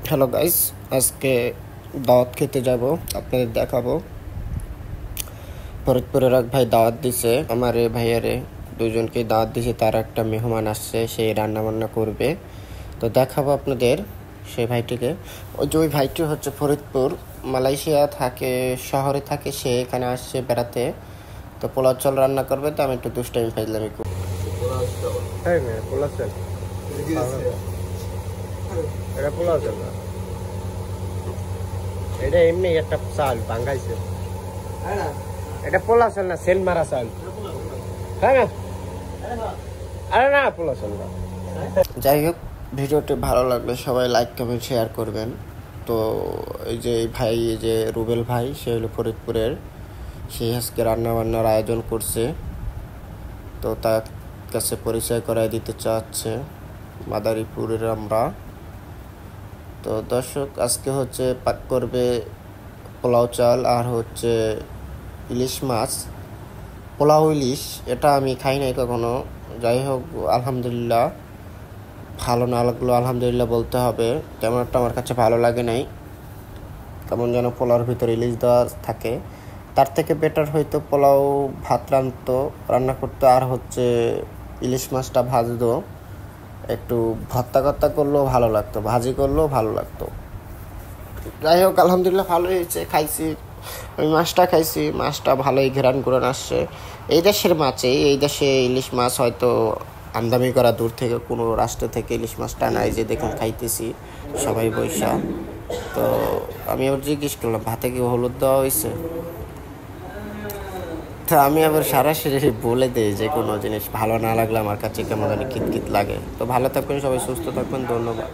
Hello guys, আজকে দাওয়াত খেতে যাব, আপনাদের দেখাবো। ফরিদপুরের এক ভাই দাওয়াত দিছে, আমার এ ভাইয়ারে দুজনকে দাওয়াত দিছে। তার একটা মেহমান আসছে, সে রান্না বান্না করবে, তো দেখাবো আপনাদের সেই ভাইটিকে। ওই ভাইটি হচ্ছে ফরিদপুর, মালয়েশিয়া থাকে, শহরে থাকে, সে এখানে আসছে বেড়াতে। তো পোলাও চাল রান্না করবে, তো আমি একটু দুষ্টামি ফাইজলামি করব। এটা পোলাও চাল না, এটা এমনি একটা চাল ভাঙাইছে। এটা পোলা চাল না, সেল মারা চাল। হ্যাঁ না, আরে না, পোলা চাল না। যাই হোক, ভিডিওটি ভালো লাগলে সবাই লাইক কমেন্ট শেয়ার করবেন। তো এই যে ভাই, এই যে রুবেল ভাই, সে হলো ফরিদপুরের, সেই আজকে রান্না বান্নার আয়োজন করছে। তো তার কাছে পরিচয় করাই দিতে চাচ্ছে মাদারীপুরের আমরা। তো দর্শক, আজকে হচ্ছে পাক করবে পোলাও চাল আর হচ্ছে ইলিশ মাছ। পোলাও ইলিশ এটা আমি খাই নাই কখনো। যাই হোক, আলহামদুলিল্লাহ, ভালো না লাগলো আলহামদুলিল্লাহ বলতে হবে। তেমন একটা আমার কাছে ভালো লাগে নাই, কেমন যেন পোলাওর ভিতরে ইলিশ দেওয়া থাকে। তার থেকে বেটার হয়তো পোলাও ভাত রান্না করতো, আর হচ্ছে ইলিশ মাছটা ভাজতো, একটু ভর্তা করলেও ভালো লাগতো, ভাজি করলেও ভালো লাগতো। যাই হোক, আলহামদুলিল্লাহ ভালো হয়েছে, খাইছি। আমি মাছটা খাইছি, মাছটা ভালোই ঘেরান করে আসছে। এই দেশের মাছে, এই দেশে ইলিশ মাছ হয়তো আমদানি করা, দূর থেকে কোনো রাষ্ট্র থেকে ইলিশ মাছটা নাই, যে দেখুন খাইতেছি সবাই বৈশা। তো আমি আবার জিজ্ঞেস করলাম, ভাতে কি হলুদ দেওয়া হয়েছে? তো আমি আবার সরাসরি বলে দিই, যে কোনো জিনিস ভালো না লাগলে আমার কাছে কেমন জানি কিতকিত লাগে। তো ভালো থাকবেন সবাই, সুস্থ থাকবেন, ধন্যবাদ।